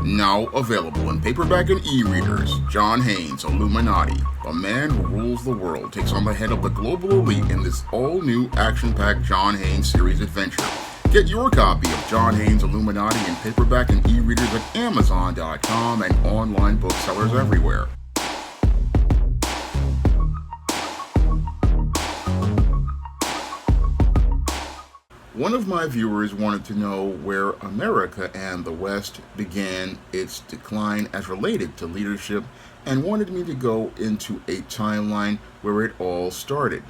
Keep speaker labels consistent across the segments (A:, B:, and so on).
A: Now available in paperback and e-readers, John Haynes' Illuminati, the man who rules the world, takes on the head of the global elite in this all-new action-packed John Haynes series adventure. Get your copy of John Haynes' Illuminati in paperback and e-readers at Amazon.com and online booksellers everywhere. One of my viewers wanted to know where America and the West began its decline as related to leadership and wanted me to go into a timeline where it all started.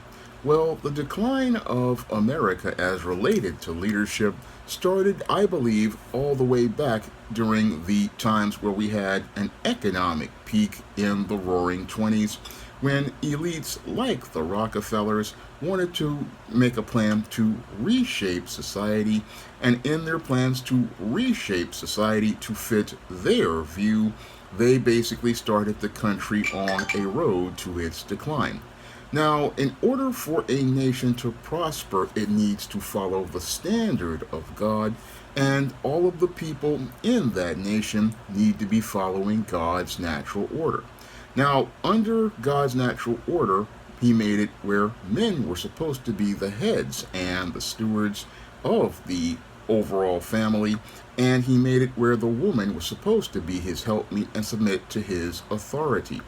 A: Well, the decline of America as related to leadership started, I believe, all the way back during the times where we had an economic peak in the Roaring '20s, when elites like the Rockefellers wanted to make a plan to reshape society, and in their plans to reshape society to fit their view, they basically started the country on a road to its decline. Now, in order for a nation to prosper, it needs to follow the standard of God, and all of the people in that nation need to be following God's natural order. Now, under God's natural order, he made it where men were supposed to be the heads and the stewards of the overall family, and he made it where the woman was supposed to be his helpmeet and submit to his authority.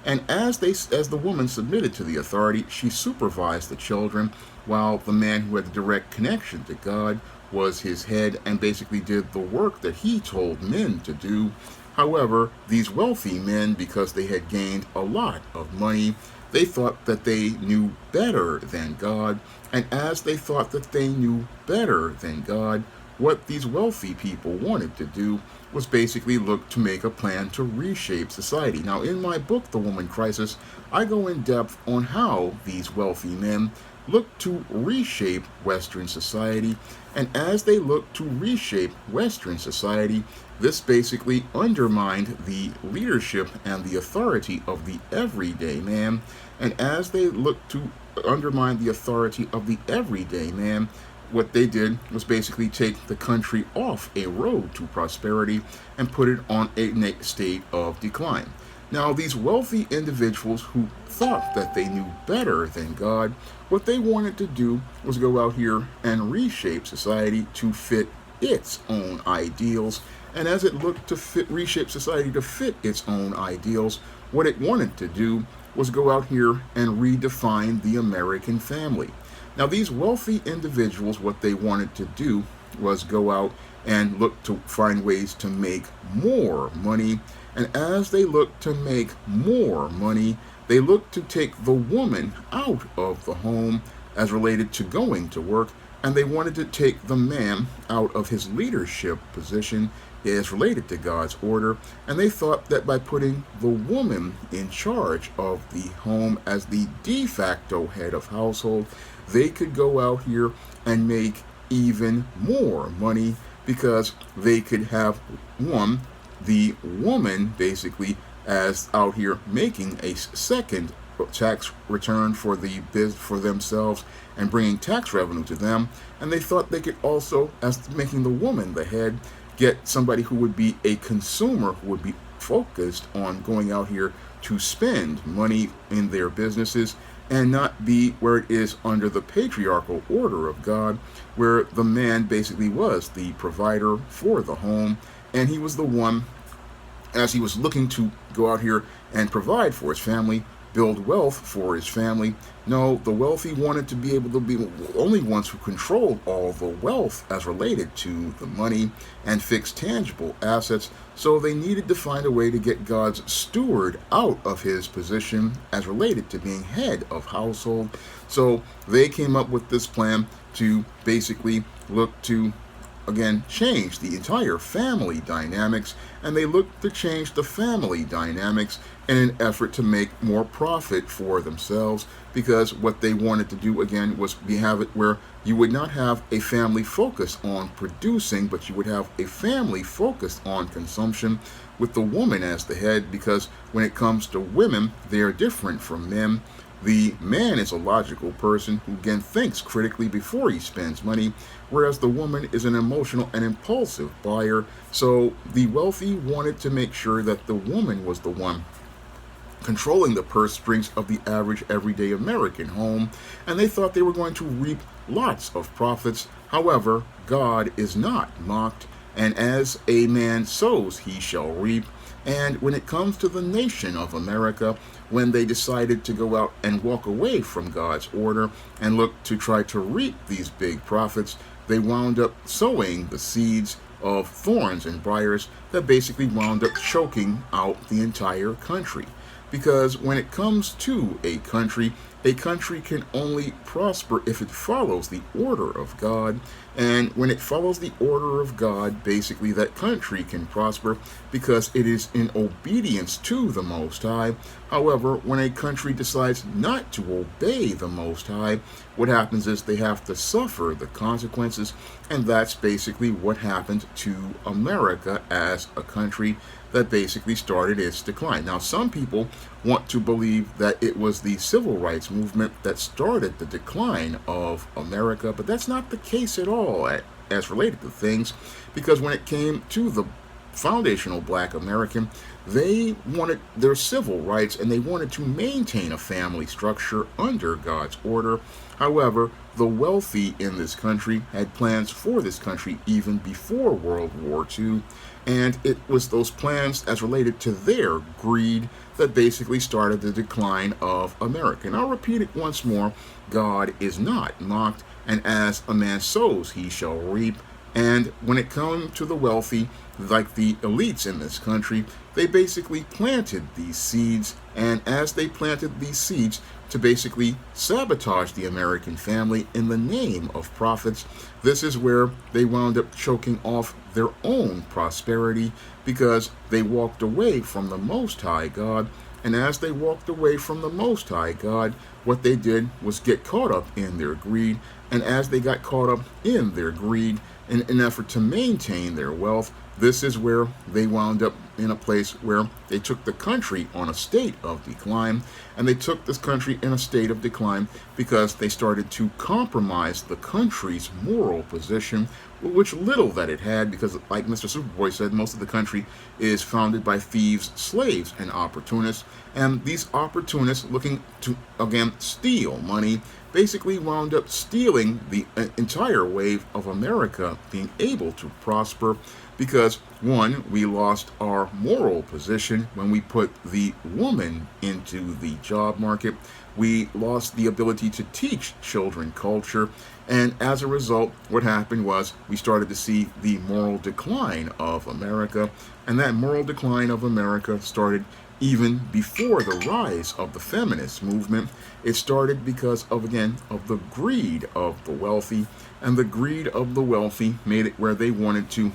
A: And as the woman submitted to the authority, she supervised the children, while the man who had the direct connection to God was his head and basically did the work that he told men to do. However, these wealthy men, because they had gained a lot of money, they thought that they knew better than God, and as they thought that they knew better than God, what these wealthy people wanted to do was basically look to make a plan to reshape society. Now, in my book, The Woman Crisis, I go in depth on how these wealthy men look to reshape Western society, and as they look to reshape Western society, this basically undermined the leadership and the authority of the everyday man, and as they looked to undermine the authority of the everyday man, what they did was basically take the country off a road to prosperity and put it on a state of decline. Now, these wealthy individuals who thought that they knew better than God, what they wanted to do was go out here and reshape society to fit its own ideals. And as it looked to reshape society to fit its own ideals, what it wanted to do was go out here and redefine the American family. Now, these wealthy individuals, what they wanted to do was go out and look to find ways to make more money. And as they looked to make more money, they looked to take the woman out of the home as related to going to work, and they wanted to take the man out of his leadership position as related to God's order, and they thought that by putting the woman in charge of the home as the de facto head of household, they could go out here and make even more money, because they could have the woman basically as out here making a second tax return for themselves and bringing tax revenue to them, and they thought they could also, as making the woman the head, get somebody who would be a consumer, who would be focused on going out here to spend money in their businesses and not be where it is under the patriarchal order of God, where the man basically was the provider for the home, and he was the one, as he was looking to go out here and provide for his family, build wealth for his family. No, the wealthy wanted to be able to be the only ones who controlled all the wealth as related to the money and fixed tangible assets, so they needed to find a way to get God's steward out of his position as related to being head of household. So they came up with this plan to basically look to, again, change the entire family dynamics, and they looked to change the family dynamics in an effort to make more profit for themselves, because what they wanted to do, again, was have it where you would not have a family focused on producing, but you would have a family focused on consumption with the woman as the head, because when it comes to women, they are different from men. The man is a logical person who again thinks critically before he spends money, whereas the woman is an emotional and impulsive buyer. So the wealthy wanted to make sure that the woman was the one controlling the purse strings of the average everyday American home, and they thought they were going to reap lots of profits. However, God is not mocked, and as a man sows, he shall reap. And when it comes to the nation of America, when they decided to go out and walk away from God's order and look to try to reap these big profits, they wound up sowing the seeds of thorns and briars that basically wound up choking out the entire country. Because when it comes to a country can only prosper if it follows the order of God. And when it follows the order of God, basically that country can prosper because it is in obedience to the Most High. However, when a country decides not to obey the Most High, what happens is they have to suffer the consequences. And that's basically what happened to America as a country that basically started its decline. Now, some people want to believe that it was the civil rights movement that started the decline of America, but that's not the case at all as related to things, because when it came to the foundational black American, they wanted their civil rights and they wanted to maintain a family structure under God's order. However, the wealthy in this country had plans for this country even before World War II, and it was those plans as related to their greed that basically started the decline of America. And I'll repeat it once more: God is not mocked, and as a man sows, he shall reap. And when it comes to the wealthy, like the elites in this country, they basically planted these seeds, and as they planted these seeds to basically sabotage the American family in the name of profits, this is where they wound up choking off their own prosperity, because they walked away from the Most High God. And as they walked away from the Most High God, what they did was get caught up in their greed. And as they got caught up in their greed, in an effort to maintain their wealth, this is where they wound up in a place where they took the country on a state of decline. And they took this country in a state of decline because they started to compromise the country's moral position, which little that it had, because like Mr. Superboy said, most of the country is founded by thieves, slaves, and opportunists. And these opportunists, looking to, again, steal money, basically wound up stealing the entire wave of America being able to prosper, because one, we lost our moral position when we put the woman into the job market. We lost the ability to teach children culture, and as a result, what happened was we started to see the moral decline of America. And that moral decline of America started even before the rise of the feminist movement. It started because of, again, of the greed of the wealthy, and the greed of the wealthy made it where they wanted to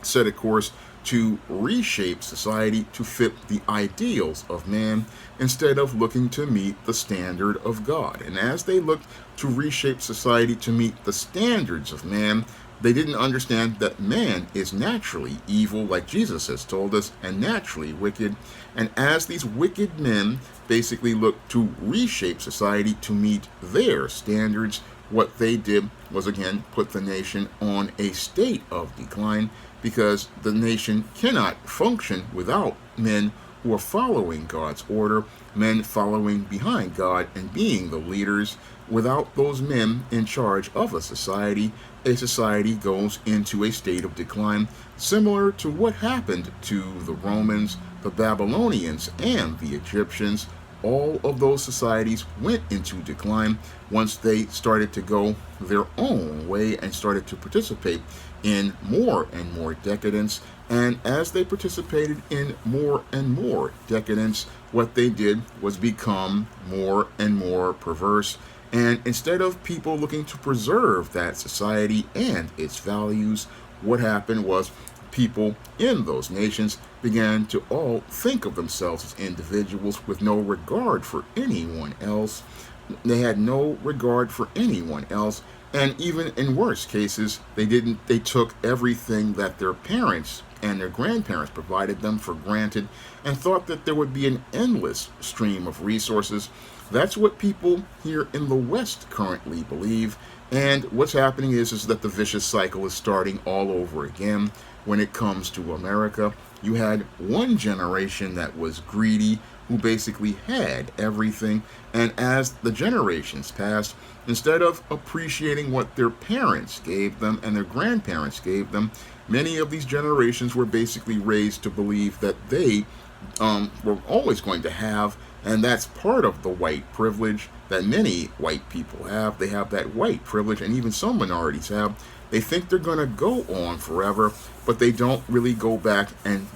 A: set a course to reshape society to fit the ideals of man instead of looking to meet the standard of God. And as they looked to reshape society to meet the standards of man, they didn't understand that man is naturally evil, like Jesus has told us, and naturally wicked. And as these wicked men basically looked to reshape society to meet their standards, what they did was, again, put the nation on a state of decline, because the nation cannot function without men who are following God's order, men following behind God and being the leaders. Without those men in charge of a society goes into a state of decline, similar to what happened to the Romans, the Babylonians, and the Egyptians. All of those societies went into decline once they started to go their own way and started to participate in more and more decadence. And as they participated in more and more decadence, what they did was become more and more perverse. And instead of people looking to preserve that society and its values, what happened was people in those nations began to all think of themselves as individuals with no regard for anyone else. They had no regard for anyone else. And even in worse cases, they took everything that their parents and their grandparents provided them for granted and thought that there would be an endless stream of resources. That's what people here in the West currently believe. And what's happening is that the vicious cycle is starting all over again. When it comes to America, you had one generation that was greedy, who basically had everything, and as the generations passed, instead of appreciating what their parents gave them and their grandparents gave them, many of these generations were basically raised to believe that they were always going to have, and that's part of the white privilege that many white people have. They have that white privilege, and even some minorities have. They think they're going to go on forever, but they don't really go back and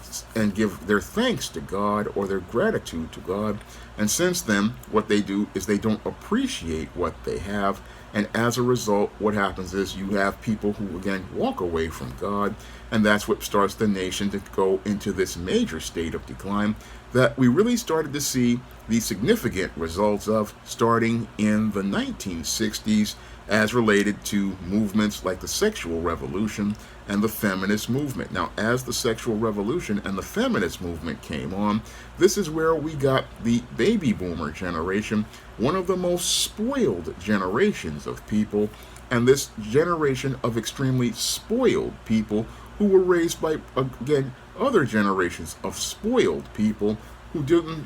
A: give their thanks to God or their gratitude to God. And since then, what they do is they don't appreciate what they have. And as a result, what happens is you have people who, again, walk away from God. And that's what starts the nation to go into this major state of decline that we really started to see the significant results of starting in the 1960s, as related to movements like the sexual revolution and the feminist movement. Now, as the sexual revolution and the feminist movement came on, this is where we got the baby boomer generation, one of the most spoiled generations of people, and this generation of extremely spoiled people who were raised by, again, other generations of spoiled people who didn't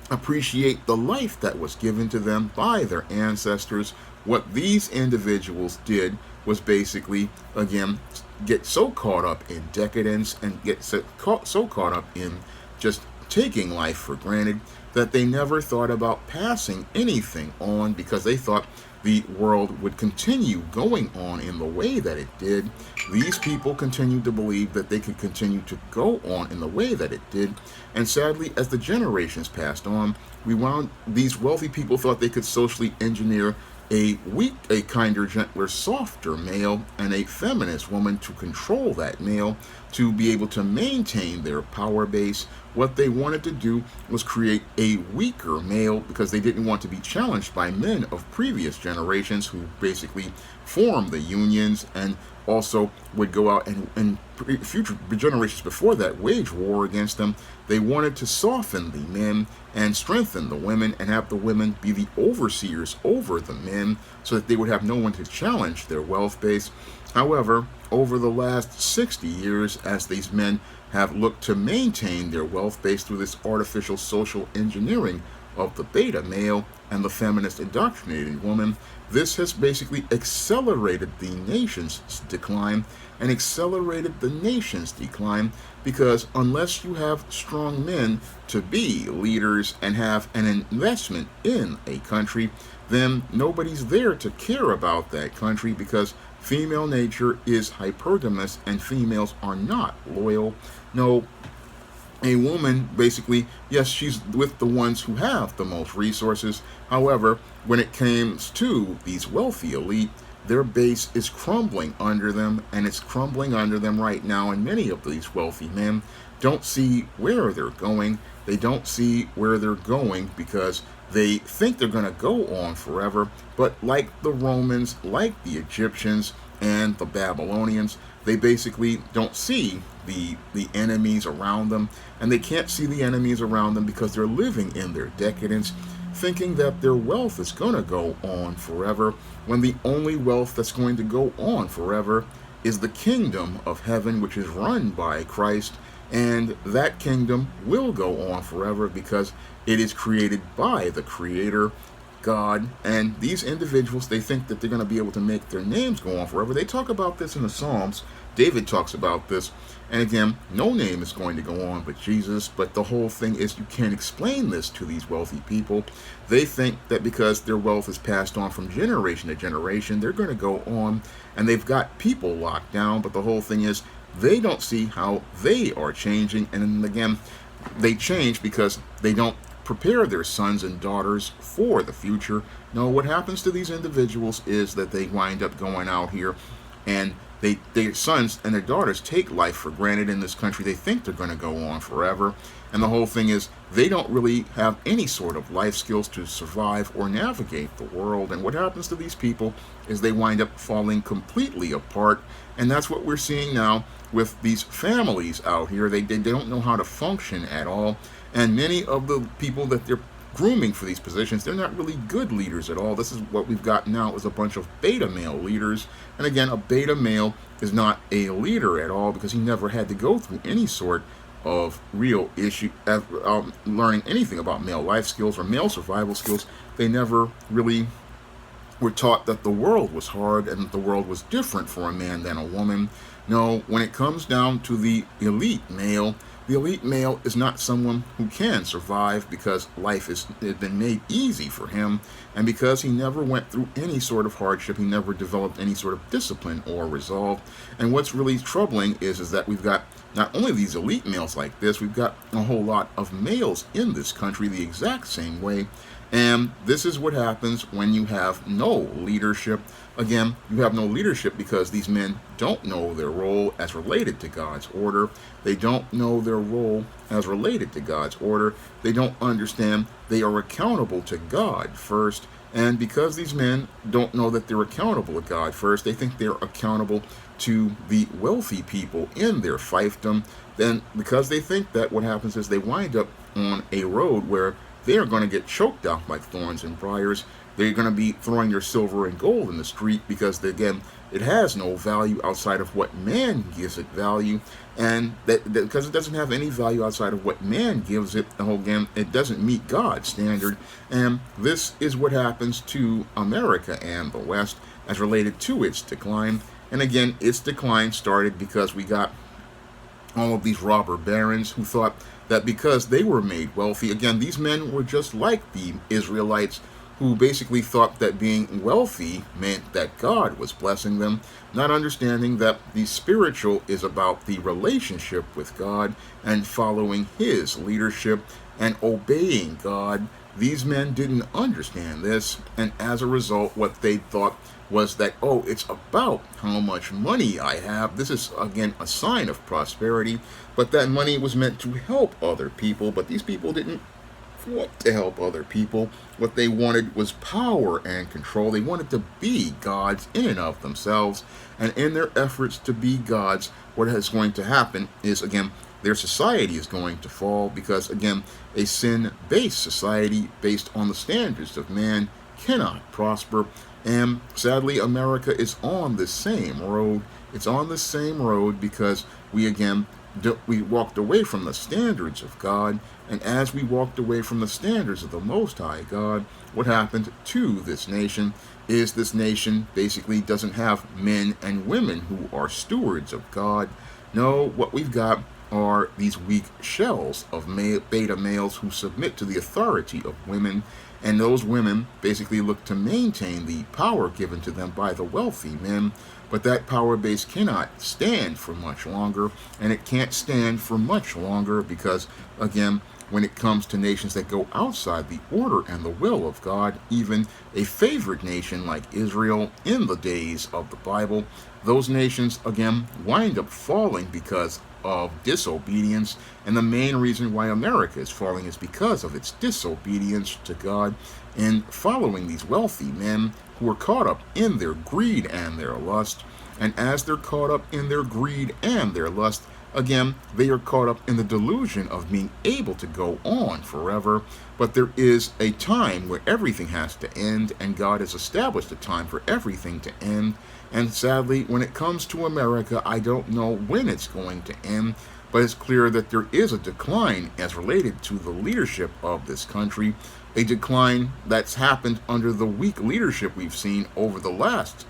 A: appreciate the life that was given to them by their ancestors. What these individuals did was basically, again, get so caught up in decadence and get so caught up in just taking life for granted that they never thought about passing anything on, because they thought the world would continue going on in the way that it did. These people continued to believe that they could continue to go on in the way that it did. And sadly, as the generations passed on, these wealthy people thought they could socially engineer a kinder, gentler, softer male and a feminist woman to control that male, to be able to maintain their power base. What they wanted to do was create a weaker male, because they didn't want to be challenged by men of previous generations who basically formed the unions and also would go out and future generations before that wage war against them. They wanted to soften the men and strengthen the women and have the women be the overseers over the men so that they would have no one to challenge their wealth base. However, over the last 60 years, as these men have looked to maintain their wealth base through this artificial social engineering of the beta male and the feminist indoctrinated woman, this has basically accelerated the nation's decline and accelerated the nation's decline, because unless you have strong men to be leaders and have an investment in a country, then nobody's there to care about that country, because female nature is hypergamous and females are not loyal. No, a woman basically, yes, she's with the ones who have the most resources. However, when it comes to these wealthy elite, their base is crumbling under them, and it's crumbling under them right now. And many of these wealthy men don't see where they're going. They don't see where they're going because they think they're going to go on forever. But like the Romans, like the Egyptians, and the Babylonians, they basically don't see the enemies around them, and they can't see the enemies around them because they're living in their decadence, thinking that their wealth is going to go on forever, when the only wealth that's going to go on forever is the kingdom of heaven, which is run by Christ, and that kingdom will go on forever because it is created by the Creator, God. And these individuals, they think that they're going to be able to make their names go on forever. They talk about this in the Psalms. David talks about this. And again, no name is going to go on but Jesus. But the whole thing is, you can't explain this to these wealthy people. They think that because their wealth is passed on from generation to generation, they're going to go on, and they've got people locked down. But the whole thing is, they don't see how they are changing. And again, they change because they don't prepare their sons and daughters for the future. No, what happens to these individuals is that they wind up going out here and their sons and their daughters take life for granted in this country. They think they're going to go on forever. And the whole thing is they don't really have any sort of life skills to survive or navigate the world. And what happens to these people is they wind up falling completely apart. And that's what we're seeing now with these families out here. They don't know how to function at all. And many of the people that they're grooming for these positions, they're not really good leaders at all. This is what we've got now is a bunch of beta male leaders. And again, a beta male is not a leader at all because he never had to go through any sort of real issue, learning anything about male life skills or male survival skills. They never really were taught that the world was hard and that the world was different for a man than a woman. No, when it comes down to the elite male is not someone who can survive because life has been made easy for him, and because he never went through any sort of hardship, he never developed any sort of discipline or resolve. And what's really troubling is that we've got not only these elite males like this, we've got a whole lot of males in this country the exact same way. And this is what happens when you have no leadership. Again, you have no leadership because these men don't know their role as related to God's order. They don't know their role as related to God's order. They don't understand they are accountable to God first. And because these men don't know that they're accountable to God first, they think they're accountable to the wealthy people in their fiefdom. Then because they think that, what happens is they wind up on a road where they are going to get choked out by thorns and briars. They're going to be throwing their silver and gold in the street because, again, it has no value outside of what man gives it value. And because it doesn't have any value outside of what man gives it, again, it doesn't meet God's standard. And this is what happens to America and the West as related to its decline. And again, its decline started because we got all of these robber barons who thought that because they were made wealthy, again, these men were just like the Israelites who basically thought that being wealthy meant that God was blessing them, not understanding that the spiritual is about the relationship with God and following His leadership and obeying God. These men didn't understand this, and as a result, what they thought was that, oh, it's about how much money I have. This is, again, a sign of prosperity, but that money was meant to help other people, but these people didn't want to help other people. What they wanted was power and control. They wanted to be gods in and of themselves, and in their efforts to be gods, what is going to happen is, again, their society is going to fall because, again, a sin-based society based on the standards of man cannot prosper. And sadly, America is on the same road. It's on the same road because we walked away from the standards of God. And as we walked away from the standards of the Most High God, what happened to this nation is this nation basically doesn't have men and women who are stewards of God. No, what we've got are these weak shells of beta males who submit to the authority of women, and those women basically look to maintain the power given to them by the wealthy men. But that power base cannot stand for much longer, and it can't stand for much longer because, again, when it comes to nations that go outside the order and the will of God, even a favored nation like Israel in the days of the Bible, those nations, again, wind up falling because of disobedience. And the main reason why America is falling is because of its disobedience to God in following these wealthy men who are caught up in their greed and their lust. And as they're caught up in their greed and their lust, again, they are caught up in the delusion of being able to go on forever. But there is a time where everything has to end, and God has established a time for everything to end. And sadly, when it comes to America, I don't know when it's going to end, but it's clear that there is a decline as related to the leadership of this country, a decline that's happened under the weak leadership we've seen over the last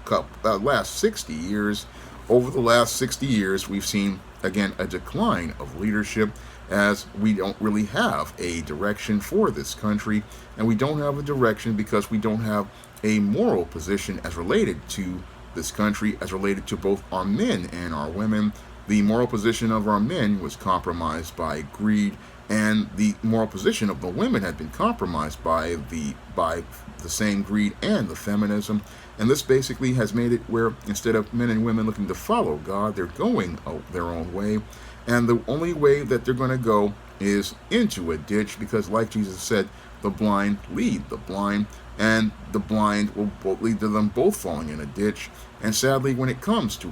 A: 60 years. Over the last 60 years, we've seen, again, a decline of leadership as we don't really have a direction for this country, and we don't have a direction because we don't have a moral position as related to this country, as related to both our men and our women. The moral position of our men was compromised by greed, and the moral position of the women had been compromised by the same greed and the feminism. And this basically has made it where instead of men and women looking to follow God, they're going their own way. And the only way that they're going to go is into a ditch, because like Jesus said, the blind lead the blind, and the blind will lead to them both falling in a ditch. And sadly, when it comes to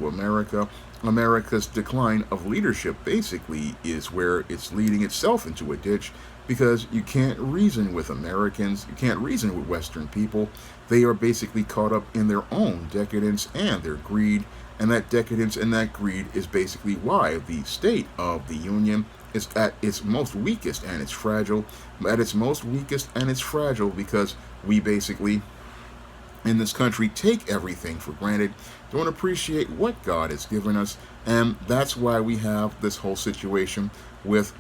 A: America's decline of leadership basically is where it's leading itself into a ditch, because you can't reason with Americans, you can't reason with Western people. They are basically caught up in their own decadence and their greed, and that decadence and that greed is basically why the state of the Union is at its most weakest and it's fragile. At its most weakest and it's fragile because we basically in this country take everything for granted, don't appreciate what God has given us, and that's why we have this whole situation with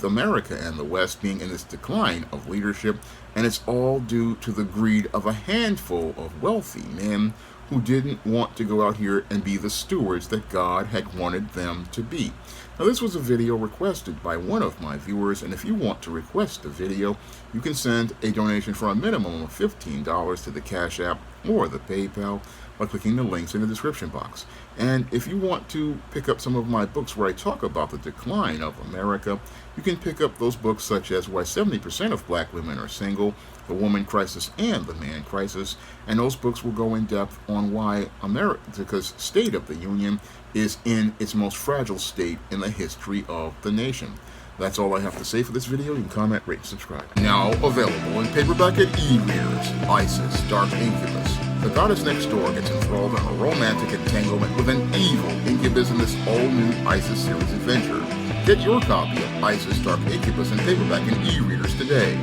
A: America and the West being in this decline of leadership, and it's all due to the greed of a handful of wealthy men who didn't want to go out here and be the stewards that God had wanted them to be. Now, this was a video requested by one of my viewers, and if you want to request a video, you can send a donation for a minimum of $15 to the Cash App or the PayPal by clicking the links in the description box. And if you want to pick up some of my books where I talk about the decline of America, you can pick up those books such as Why 70% of Black Women Are Single, The Woman Crisis, and The Man Crisis. And those books will go in depth on why America's State of the Union is in its most fragile state in the history of the nation. That's all I have to say for this video. You can comment, rate, and subscribe. Now available in paperback and e-readers, Isis, Dark Incubus. The goddess next door gets enthralled in a romantic entanglement with an evil incubus in this all-new Isis series adventure. Get your copy of Isis, Dark Incubus in paperback and e-readers today.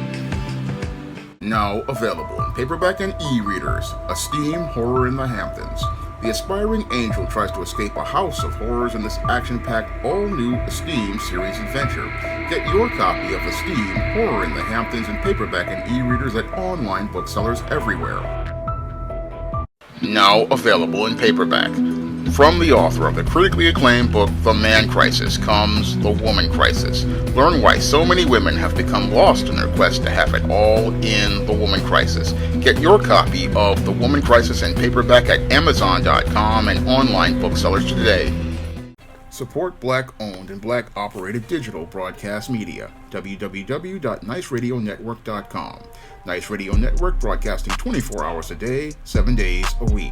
A: Now available in paperback and e-readers, Esteem, Horror in the Hamptons. The aspiring angel tries to escape a house of horrors in this action-packed, all-new Esteem series adventure. Get your copy of Esteem, Horror in the Hamptons in paperback and e-readers at online booksellers everywhere. Now available in paperback. From the author of the critically acclaimed book, The Man Crisis, comes The Woman Crisis. Learn why so many women have become lost in their quest to have it all in The Woman Crisis. Get your copy of The Woman Crisis in paperback at Amazon.com and online booksellers today. Support Black-owned and Black-operated digital broadcast media. www.niceradionetwork.com. Nice Radio Network, broadcasting 24 hours a day, 7 days a week.